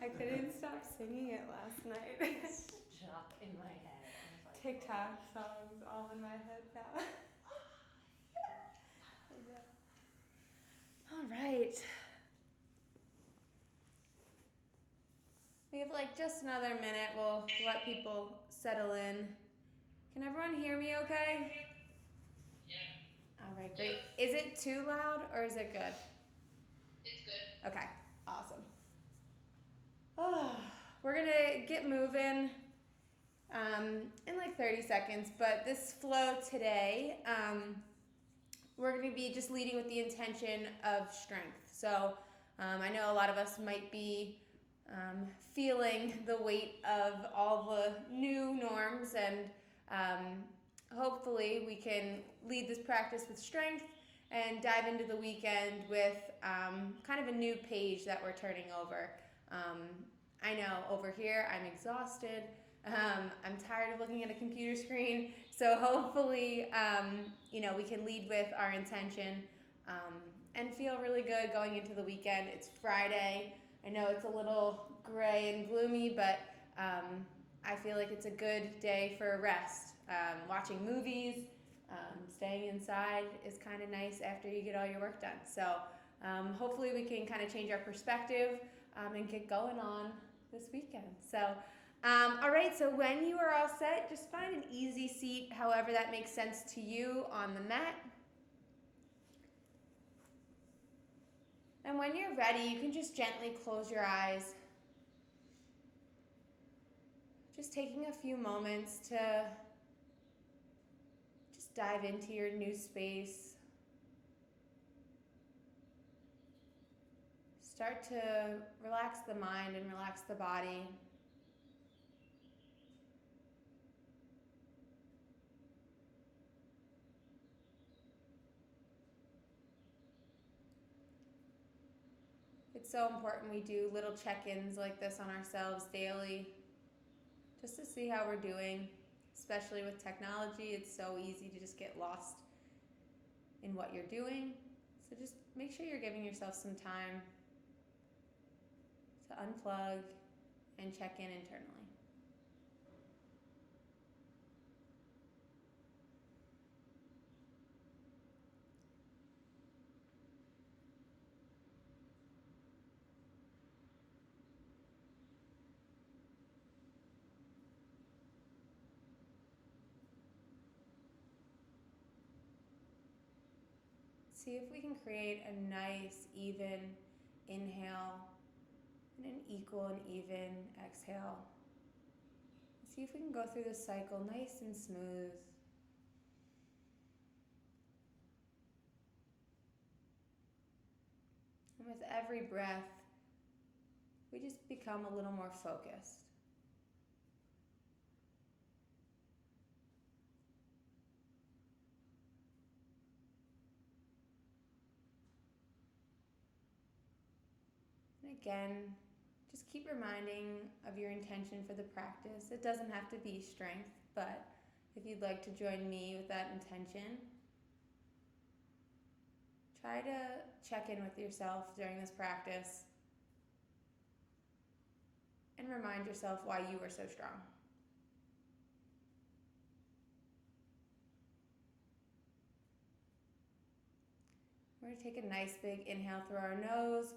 I couldn't stop singing it last night. It's stuck in my head. I was like, TikTok songs all in my head now. All right. We have like just another minute. We'll let people settle in. Can everyone hear me okay? Yeah. All right, great. Is it too loud or is it good? It's good. Okay, awesome. Oh, we're gonna get moving in like 30 seconds, but this flow today, we're gonna be just leading with the intention of strength. So I know a lot of us might be feeling the weight of all the new norms, and hopefully we can lead this practice with strength and dive into the weekend with kind of a new page that we're turning over. I know over here I'm exhausted. I'm tired of looking at a computer screen. So hopefully, we can lead with our intention and feel really good going into the weekend. It's Friday. I know it's a little gray and gloomy, but I feel like it's a good day for a rest. Watching movies, staying inside is kind of nice after you get all your work done. So hopefully we can kind of change our perspective and get going on this weekend. So, all right, so when you are all set, just find an easy seat, however that makes sense to you, on the mat. And when you're ready, you can just gently close your eyes. Just taking a few moments to just dive into your new space. Start to relax the mind and relax the body. It's so important we do little check-ins like this on ourselves daily, just to see how we're doing. Especially with technology, it's so easy to just get lost in what you're doing. So just make sure you're giving yourself some time to unplug and check in internally. See if we can create a nice, even inhale and an equal and even exhale. See if we can go through this cycle nice and smooth. And with every breath, we just become a little more focused. And again, just keep reminding of your intention for the practice. It doesn't have to be strength, but if you'd like to join me with that intention, try to check in with yourself during this practice and remind yourself why you are so strong. We're going to take a nice big inhale through our nose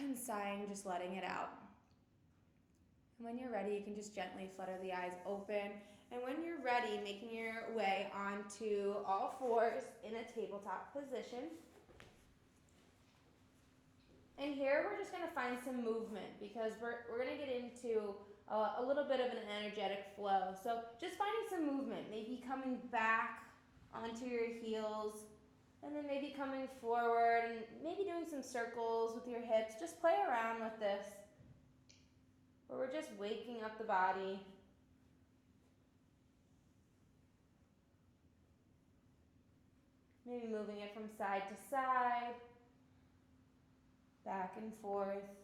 and sighing, just letting it out. And when you're ready, you can just gently flutter the eyes open. And when you're ready, making your way onto all fours in a tabletop position. And here we're just going to find some movement because we're going to get into a little bit of an energetic flow. So just finding some movement, maybe coming back onto your heels, and then maybe coming forward and maybe doing some circles with your hips. Just play around with this, where we're just waking up the body. Maybe moving it from side to side, back and forth.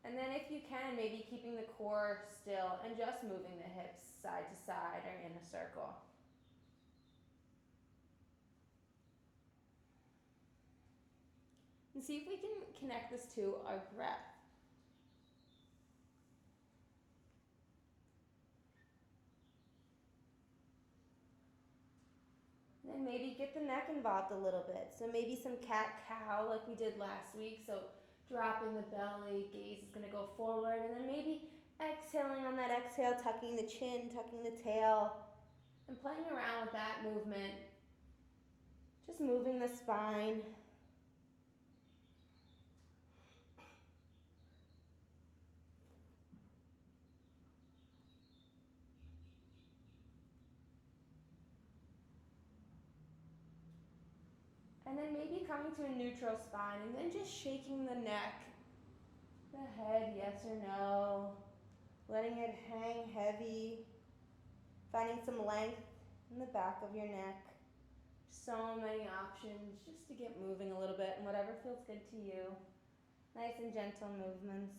And then if you can, maybe keeping the core still and just moving the hips side to side or in a circle. And And see if we can connect this to our breath. And then maybe get the neck involved a little bit. So maybe some cat-cow like we did last week. So dropping the belly, gaze is going to go forward. And then maybe exhaling on that exhale, tucking the chin, tucking the tail. And playing around with that movement. Just moving the spine. And then maybe coming to a neutral spine and then just shaking the neck, the head, yes or no, letting it hang heavy, finding some length in the back of your neck. So many options just to get moving a little bit and whatever feels good to you. Nice and gentle movements.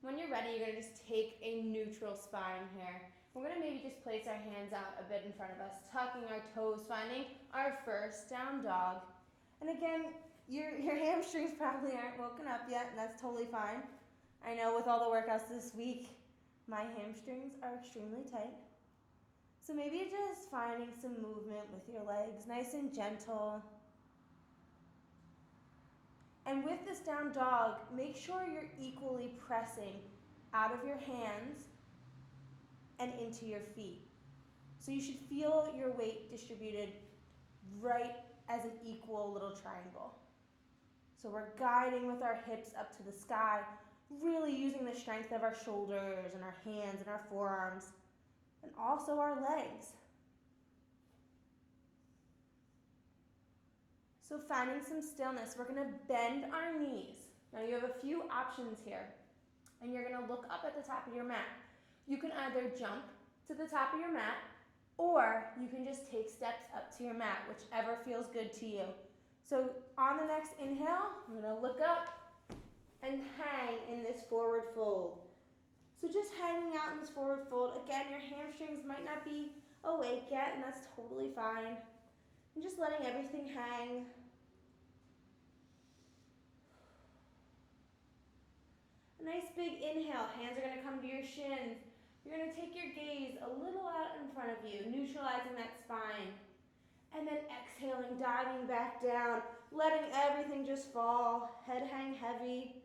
When you're ready, you're going to just take a neutral spine here. We're going to maybe just place our hands out a bit in front of us, tucking our toes, finding our first down dog. And again, your hamstrings probably aren't woken up yet, and that's totally fine. I know with all the workouts this week, my hamstrings are extremely tight. So maybe just finding some movement with your legs, nice and gentle. And with this down dog, make sure you're equally pressing out of your hands and into your feet. So you should feel your weight distributed right as an equal little triangle. So we're guiding with our hips up to the sky, really using the strength of our shoulders and our hands and our forearms, and also our legs. So finding some stillness, we're going to bend our knees. Now you have a few options here, and you're going to look up at the top of your mat. You can either jump to the top of your mat, or you can just take steps up to your mat, whichever feels good to you. So on the next inhale, I'm going to look up and hang in this forward fold. So just hanging out in this forward fold. Again, your hamstrings might not be awake yet, and that's totally fine. And just letting everything hang. A nice big inhale. Hands are going to come to your shins. You're going to take your gaze a little out in front of you, neutralizing that spine. And then exhaling, diving back down, letting everything just fall. Head hang heavy.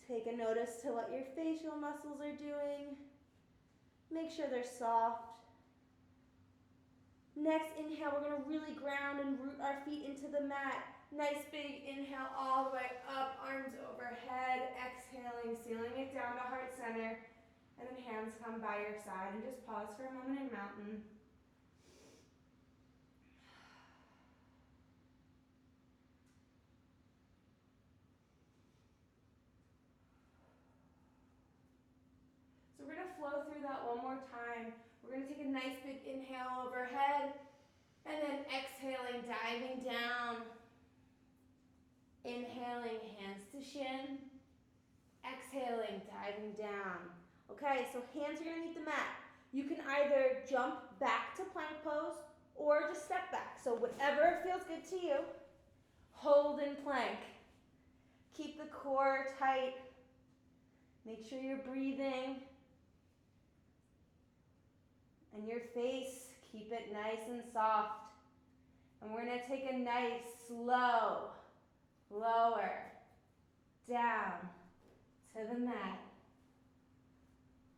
Take a notice to what your facial muscles are doing. Make sure they're soft. Next inhale, we're going to really ground and root our feet into the mat. Nice big inhale all the way up, arms overhead. Exhaling, sealing it down to heart center. And then hands come by your side and just pause for a moment in mountain. So we're going to flow through that one more time. We're going to take a nice big inhale overhead, and then exhaling, diving down. Inhaling, hands to shin. Exhaling, diving down. Okay, so hands are going to meet the mat. You can either jump back to plank pose or just step back. So whatever feels good to you, hold in plank. Keep the core tight. Make sure you're breathing. And your face, keep it nice and soft. And we're going to take a nice, slow, lower, down to the mat.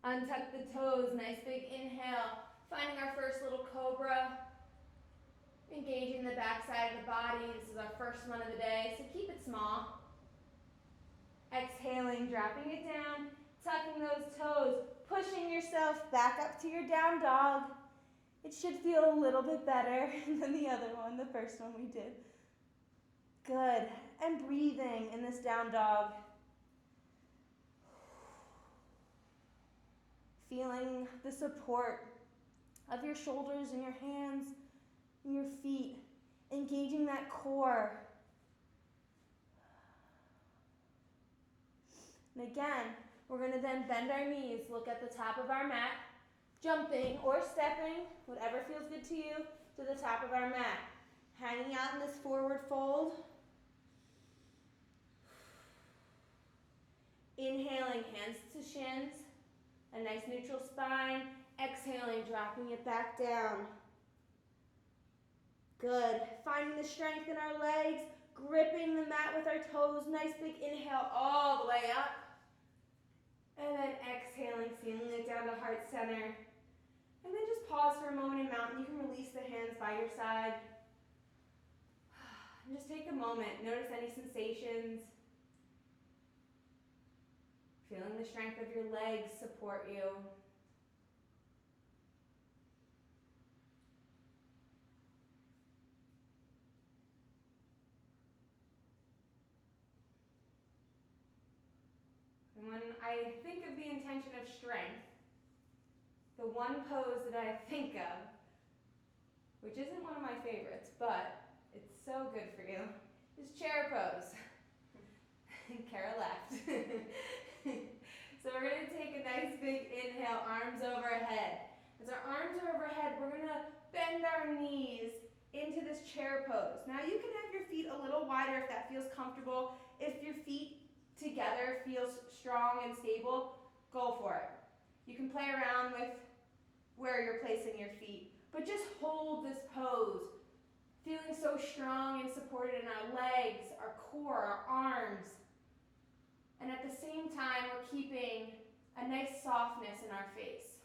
Untuck the toes, nice big inhale. Finding our first little cobra. Engaging the back side of the body. This is our first one of the day, so keep it small. Exhaling, dropping it down, tucking those toes, pushing yourself back up to your down dog. It should feel a little bit better than the other one, the first one we did. Good. And breathing in this down dog. Feeling the support of your shoulders and your hands and your feet. Engaging that core. And again, we're going to then bend our knees, look at the top of our mat, jumping or stepping, whatever feels good to you, to the top of our mat. Hanging out in this forward fold. Inhaling, hands to shins. A nice neutral spine. Exhaling, dropping it back down. Good. Finding the strength in our legs. Gripping the mat with our toes. Nice big inhale all the way up. And then exhaling, feeling it down to heart center. And then just pause for a moment in mountain. You can release the hands by your side. And just take a moment. Notice any sensations. Feeling the strength of your legs support you. And when I think of the intention of strength, the one pose that I think of, which isn't one of my favorites, but it's so good for you, is chair pose. Kara laughed. So we're going to take a nice big inhale, arms overhead. As our arms are overhead, we're going to bend our knees into this chair pose. Now you can have your feet a little wider if that feels comfortable. If your feet together feels strong and stable, go for it. You can play around with where you're placing your feet, but just hold this pose, feeling so strong and supported in our legs, our core, our arms. And at the same time, we're keeping a nice softness in our face.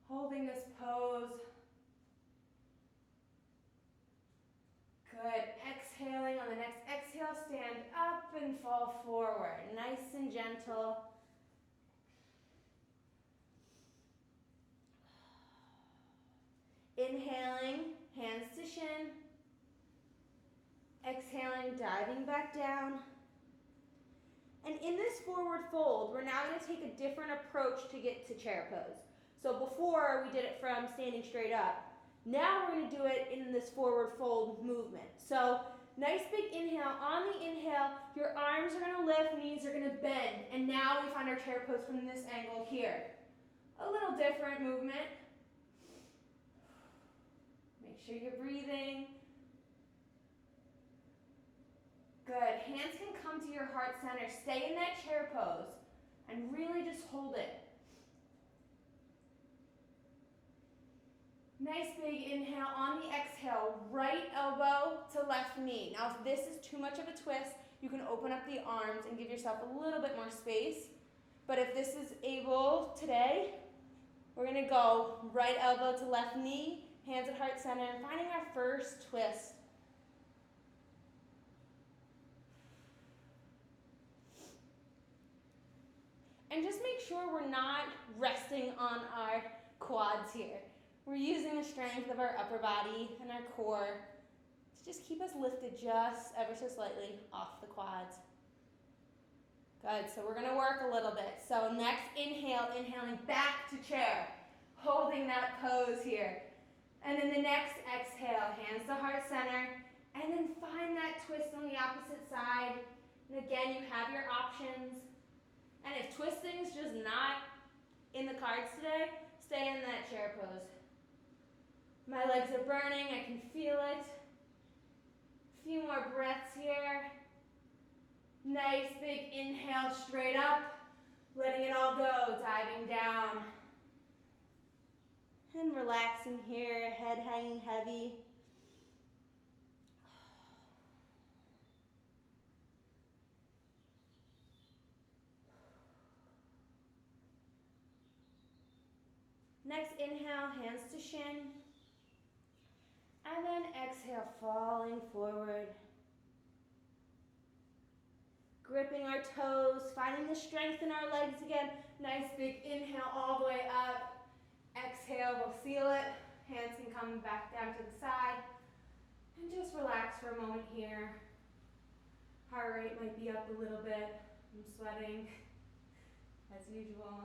Holding this pose. Good. Exhaling on the next exhale, stand up and fall forward. Nice and gentle. Inhaling, hands to shin. Exhaling, diving back down. And in this forward fold, we're now going to take a different approach to get to chair pose. So before we did it from standing straight up. Now we're going to do it in this forward fold movement. So nice big inhale. On the inhale, your arms are going to lift, knees are going to bend. And now we find our chair pose from this angle here. A little different movement. Make sure you're breathing. Good. Hands can come to your heart center. Stay in that chair pose and really just hold it. Nice big inhale. On the exhale, right elbow to left knee. Now if this is too much of a twist, you can open up the arms and give yourself a little bit more space. But if this is able today, we're going to go right elbow to left knee, hands at heart center, and finding our first twist. And just make sure we're not resting on our quads here. We're using the strength of our upper body and our core to just keep us lifted just ever so slightly off the quads. Good, so we're gonna work a little bit. So next inhale, inhaling back to chair, holding that pose here. And then the next exhale, hands to heart center, and then find that twist on the opposite side. And again, you have your options. And if twisting is just not in the cards today, stay in that chair pose. My legs are burning, I can feel it. A few more breaths here. Nice big inhale straight up, letting it all go, diving down. And relaxing here, head hanging heavy. Next inhale, hands to shin. And then exhale, falling forward. Gripping our toes, finding the strength in our legs again. Nice big inhale all the way up. Exhale, we'll seal it. Hands can come back down to the side. And just relax for a moment here. Heart rate might be up a little bit. I'm sweating as usual.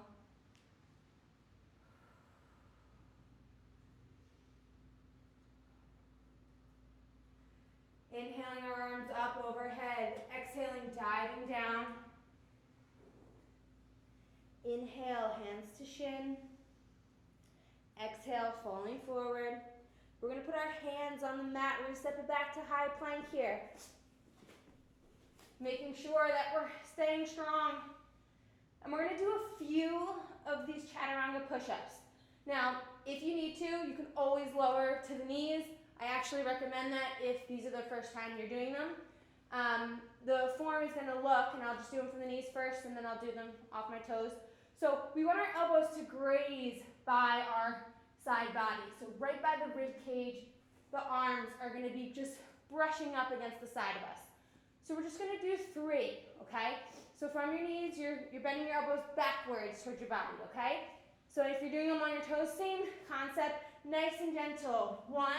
Inhaling our arms up overhead. Exhaling, diving down. Inhale, hands to shin. Exhale, falling forward. We're gonna put our hands on the mat. We're gonna step it back to high plank here. Making sure that we're staying strong. And we're gonna do a few of these chaturanga push-ups. Now, if you need to, you can always lower to the knees. I actually recommend that if these are the first time you're doing them. The form is gonna look, and I'll just do them from the knees first, and then I'll do them off my toes. So we want our elbows to graze by our side body. So right by the rib cage, the arms are gonna be just brushing up against the side of us. So we're just gonna do 3, okay? So from your knees, you're bending your elbows backwards towards your body, okay? So if you're doing them on your toes, same concept, nice and gentle. 1,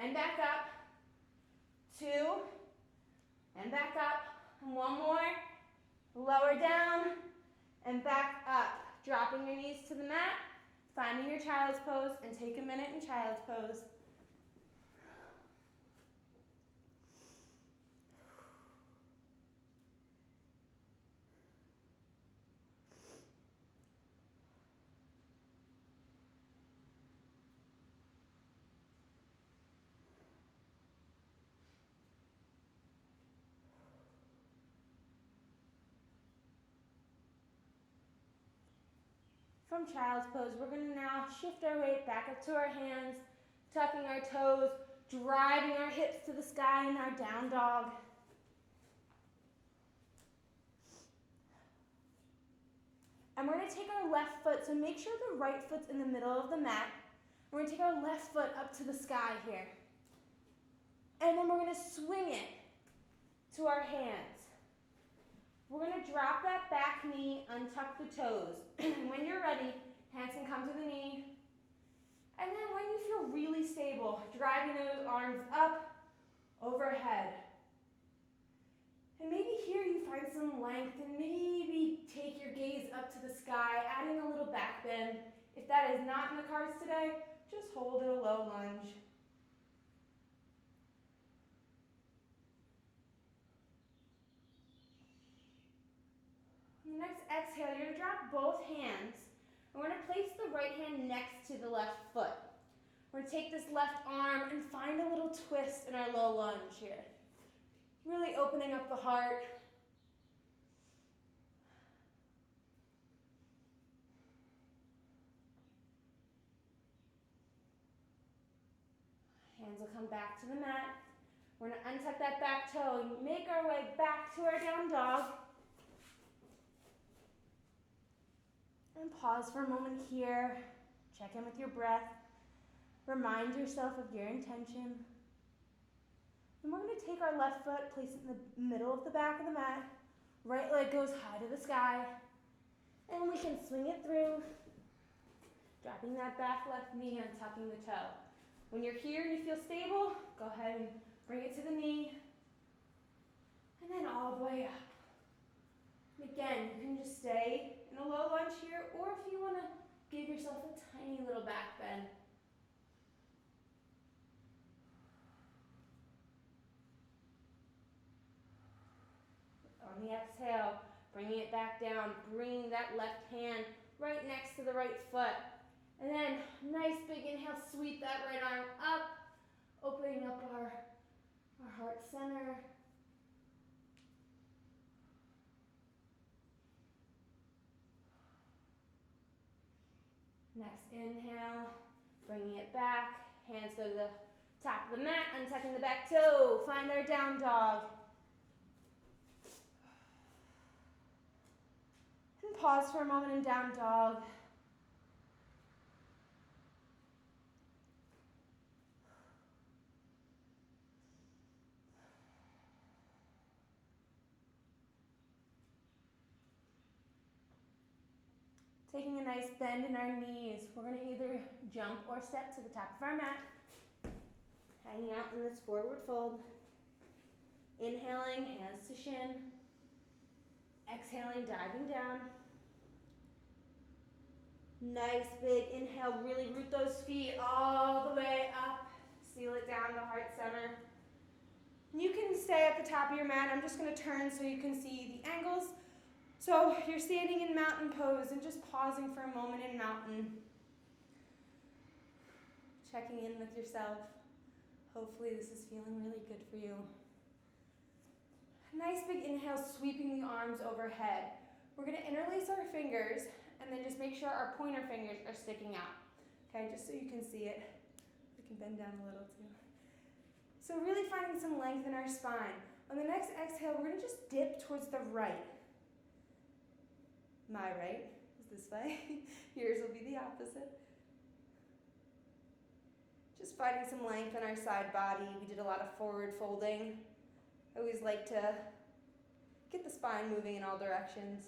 and back up. 2, and back up. And 1 more. Lower down, and back up. Dropping your knees to the mat, finding your child's pose, and take a minute in child's pose. From child's pose, we're going to now shift our weight back up to our hands, tucking our toes, driving our hips to the sky in our down dog. And we're going to take our left foot, so make sure the right foot's in the middle of the mat. We're going to take our left foot up to the sky here. And then we're going to swing it to our hands. We're going to drop that back knee, untuck the toes. When you're ready, hands can come to the knee. And then when you feel really stable, driving those arms up, overhead. And maybe here you find some length and maybe take your gaze up to the sky, adding a little back bend. If that is not in the cards today, just hold it a low lunge. Next exhale, you're going to drop both hands. And we're going to place the right hand next to the left foot. We're going to take this left arm and find a little twist in our low lunge here. Really opening up the heart. Hands will come back to the mat. We're going to untuck that back toe and make our way back to our down dog. And pause for a moment here. Check in with your breath. Remind yourself of your intention. And we're going to take our left foot, place it in the middle of the back of the mat. Right leg goes high to the sky. And we can swing it through. Dropping that back left knee and tucking the toe. When you're here and you feel stable, go ahead and bring it to the knee. And then all the way up. And again, you can just stay in a low lunge here, or if you want to give yourself a tiny little back bend. On the exhale, bringing it back down, bringing that left hand right next to the right foot. And then, nice big inhale, sweep that right arm up, opening up our heart center. Next inhale, bringing it back, hands go to the top of the mat, untucking the back toe, find our down dog. And pause for a moment in down dog. Taking a nice bend in our knees. We're going to either jump or step to the top of our mat. Hanging out in this forward fold. Inhaling, hands to shin. Exhaling, diving down. Nice big inhale, really root those feet all the way up. Seal it down to heart center. You can stay at the top of your mat. I'm just going to turn so you can see the angles. So you're standing in mountain pose and just pausing for a moment in mountain. checking in with yourself. Hopefully this is feeling really good for you. Nice big inhale, sweeping the arms overhead. We're gonna interlace our fingers and then just make sure our pointer fingers are sticking out. Okay, just so you can see it. We can bend down a little too. So really finding some length in our spine. On the next exhale, we're gonna just dip towards the right. My right is this way. Yours will be the opposite. Just finding some length in our side body. We did a lot of forward folding. I always like to get the spine moving in all directions.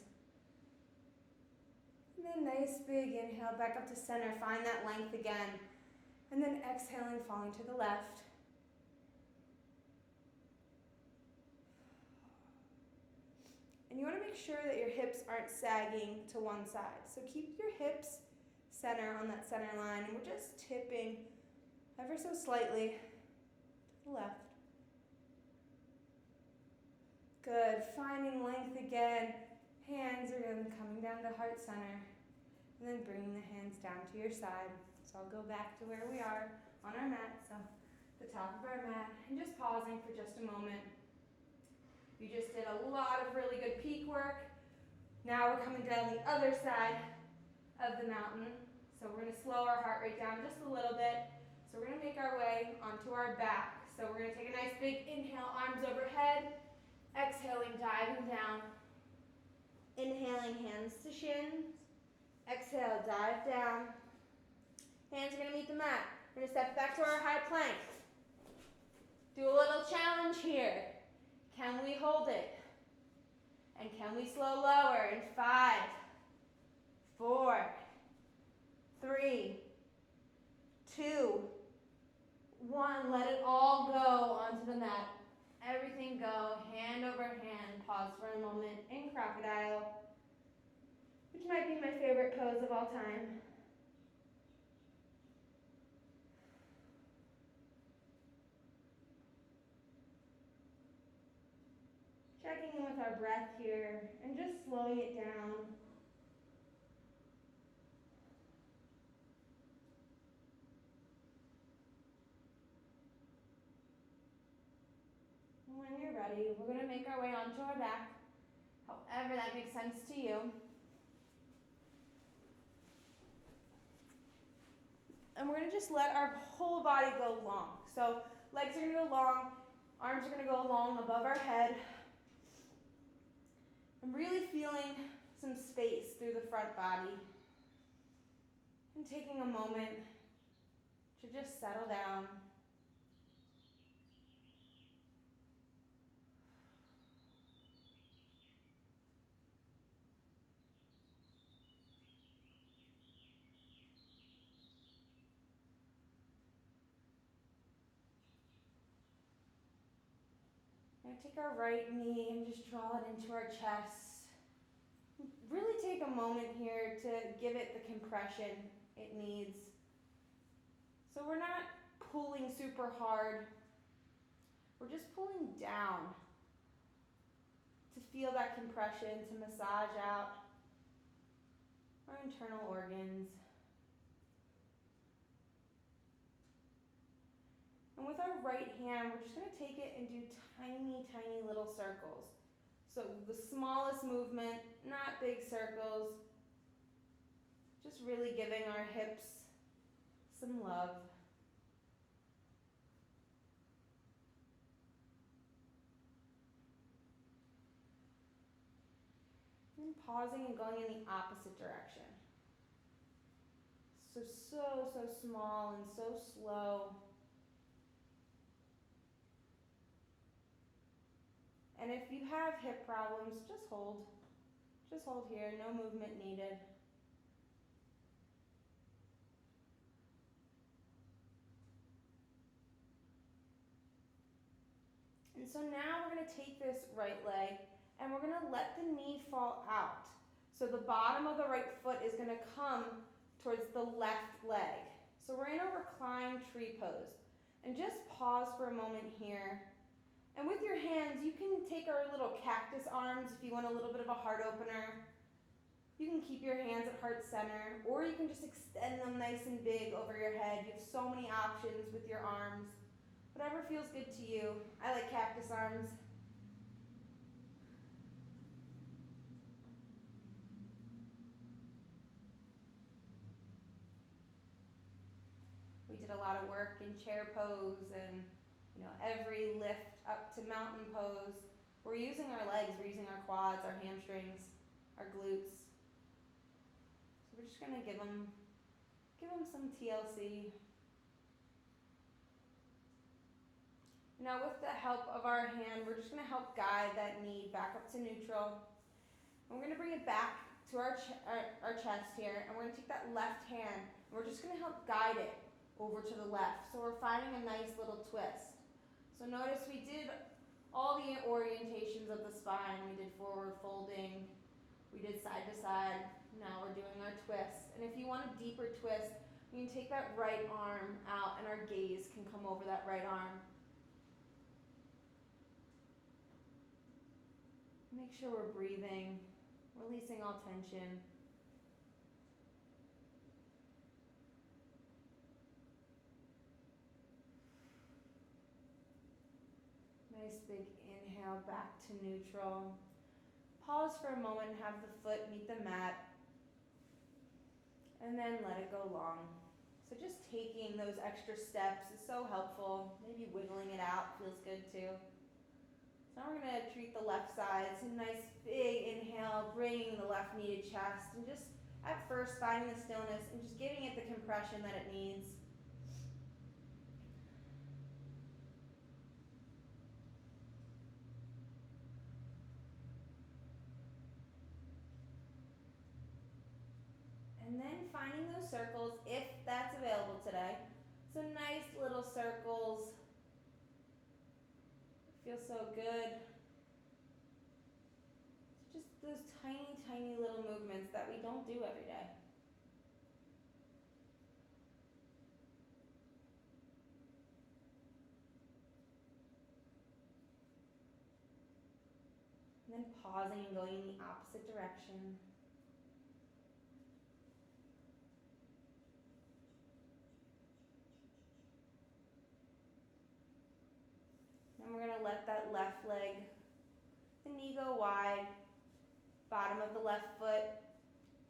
And then nice big inhale back up to center. Find that length again. And then exhaling, falling to the left. And you want to make sure that your hips aren't sagging to one side. So keep your hips center on that center line. And we're just tipping ever so slightly to the left. Good. Finding length again. Hands are coming down to heart center. And then bringing the hands down to your side. So I'll go back to where we are on our mat. So the top of our mat. And just pausing for just a moment. You just did a lot of really good peak work. Now we're coming down the other side of the mountain. So we're going to slow our heart rate down just a little bit. So we're going to make our way onto our back. So we're going to take a nice big inhale, arms overhead. Exhaling, diving down. Inhaling, hands to shins. Exhale, dive down. Hands are going to meet the mat. We're going to step back to our high plank. Do a little challenge here. Can we hold it? And can we slow lower in 5, 4, 3, 2, 1. Let it all go onto the mat. Everything go, hand over hand. Pause for a moment in crocodile, which might be my favorite pose of all time. Checking in with our breath here and just slowing it down. And when you're ready, we're going to make our way onto our back, however that makes sense to you. And we're going to just let our whole body go long. So legs are going to go long, arms are going to go long above our head. I'm really feeling some space through the front body and taking a moment to just settle down. Now take our right knee and just draw it into our chest. Really take a moment here to give it the compression it needs. So we're not pulling super hard. We're just pulling down to feel that compression, to massage out our internal organs. And with our right hand, we're just going to take it and do tiny, tiny little circles. So the smallest movement, not big circles, just really giving our hips some love. And pausing and going in the opposite direction. So small and so slow. And if you have hip problems, just hold. Just hold here, no movement needed. And so now we're going to take this right leg and we're going to let the knee fall out. So the bottom of the right foot is going to come towards the left leg. So we're in a reclined tree pose. And just pause for a moment here. And with your hands, you can take our little cactus arms if you want a little bit of a heart opener. You can keep your hands at heart center, or you can just extend them nice and big over your head. You have so many options with your arms. Whatever feels good to you. I like cactus arms. We did a lot of work in chair pose and every lift up to mountain pose. We're using our legs, we're using our quads, our hamstrings, our glutes. So we're just gonna give them some TLC. Now with the help of our hand, we're just gonna help guide that knee back up to neutral. And we're gonna bring it back to our chest here, and we're gonna take that left hand, and we're just gonna help guide it over to the left. So we're finding a nice little twist. So notice we did all the orientations of the spine. We did forward folding, we did side to side. Now we're doing our twist. And if you want a deeper twist, you can take that right arm out and our gaze can come over that right arm. Make sure we're breathing, releasing all tension. Nice big inhale back to neutral. Pause for a moment, have the foot meet the mat, and then let it go long. So just taking those extra steps is so helpful. Maybe wiggling it out feels good too. So now we're going to treat the left side. It's a nice big inhale, bringing the left knee to chest, and just at first finding the stillness and just giving it the compression that it needs. And then finding those circles, if that's available today. So nice little circles. Feels so good. Just those tiny, tiny little movements that we don't do every day. And then pausing and going in the opposite direction. And we're going to let that left leg, the knee go wide, bottom of the left foot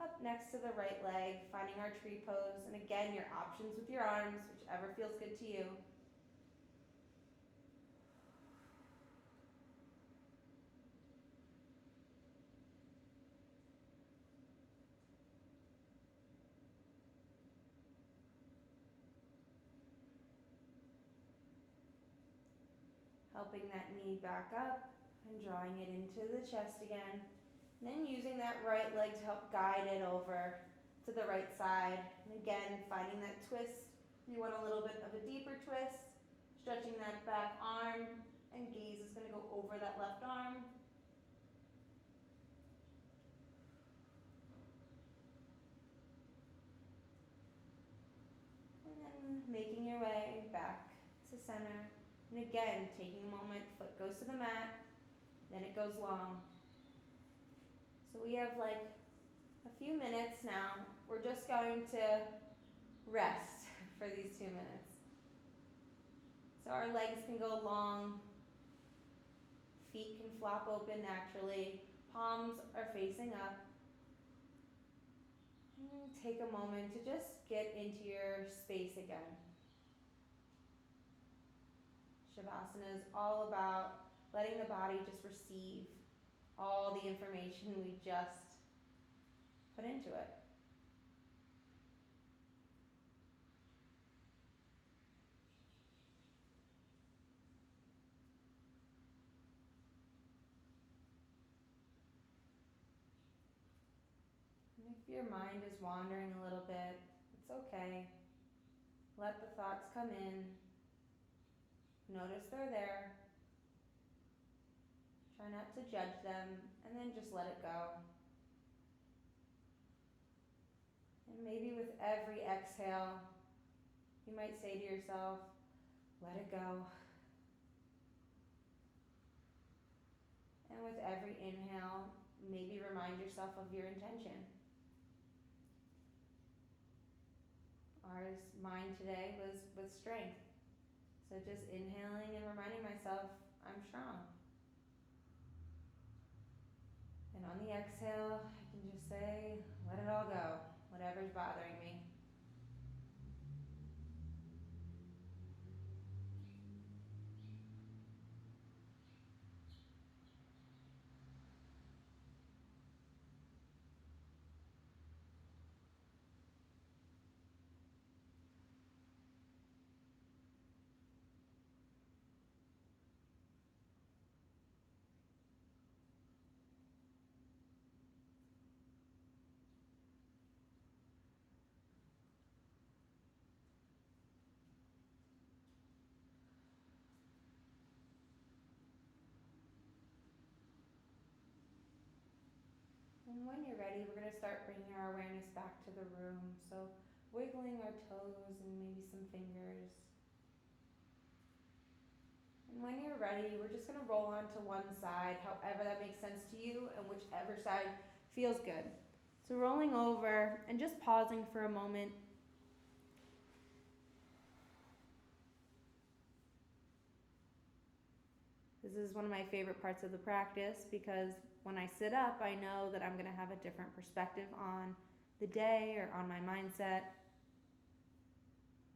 up next to the right leg, finding our tree pose. And again, your options with your arms, whichever feels good to you. Helping that knee back up and drawing it into the chest again. And then using that right leg to help guide it over to the right side. And again, finding that twist. You want a little bit of a deeper twist. Stretching that back arm, and gaze is going to go over that left arm. And then making your way back to center. And again, taking a moment, foot goes to the mat, then it goes long. So we have like a few minutes now. We're just going to rest for these 2 minutes. So our legs can go long, feet can flop open naturally, palms are facing up. And take a moment to just get into your space again. Shavasana is all about letting the body just receive all the information we just put into it. And if your mind is wandering a little bit, it's okay. Let the thoughts come in. Notice they're there. Try not to judge them, and then just let it go. And maybe with every exhale, you might say to yourself, let it go. And with every inhale, maybe remind yourself of your intention. mine today was with strength. So just inhaling and reminding myself I'm strong. And on the exhale, I can just say, let it all go, whatever's bothering me. And when you're ready, we're going to start bringing our awareness back to the room. So wiggling our toes and maybe some fingers. And when you're ready, we're just going to roll onto one side, however that makes sense to you, and whichever side feels good. So rolling over and just pausing for a moment. This is one of my favorite parts of the practice because when I sit up, I know that I'm going to have a different perspective on the day or on my mindset.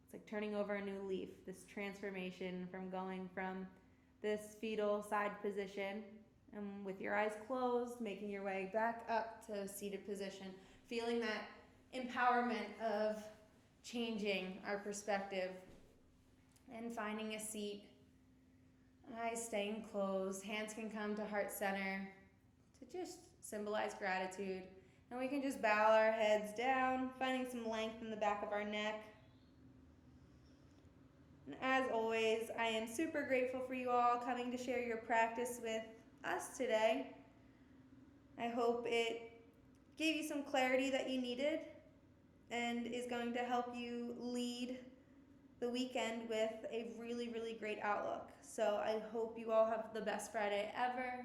It's like turning over a new leaf, this transformation from going from this fetal side position and with your eyes closed, making your way back up to seated position, feeling that empowerment of changing our perspective and finding a seat. Eyes staying closed, hands can come to heart center to just symbolize gratitude. And we can just bow our heads down, finding some length in the back of our neck. And as always, I am super grateful for you all coming to share your practice with us today. I hope it gave you some clarity that you needed and is going to help you lead the weekend with a really, really great outlook. So I hope you all have the best Friday ever.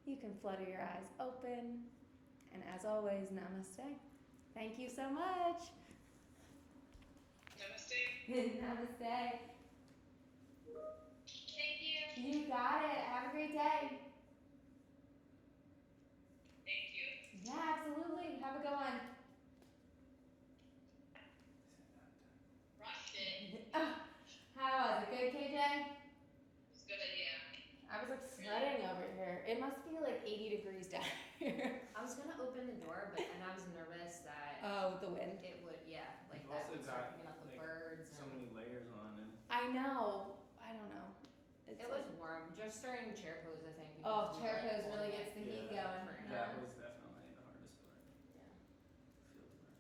You can flutter your eyes open. And as always, namaste. Thank you so much. Namaste. Namaste. Thank you. You got it. Have a great day. Thank you. Yeah, absolutely. Have a good one. Rushed it. How was it? Good, KJ? It's a good idea. I was like sweating over here. It must be like 80 degrees down here. I was gonna open the door, but and I was nervous that Oh, the wind. it would, yeah, like You've that also would start got, picking up the like, birds. So and many layers on and I know. I don't know. It's it was warm. Just starting chair pose, I think. Oh, because we chair were, like, pose really holding gets it the heat Yeah. going. for an that hour. was definitely the hardest part. Yeah. Field work.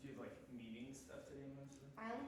Do you have like meeting stuff today mostly? I only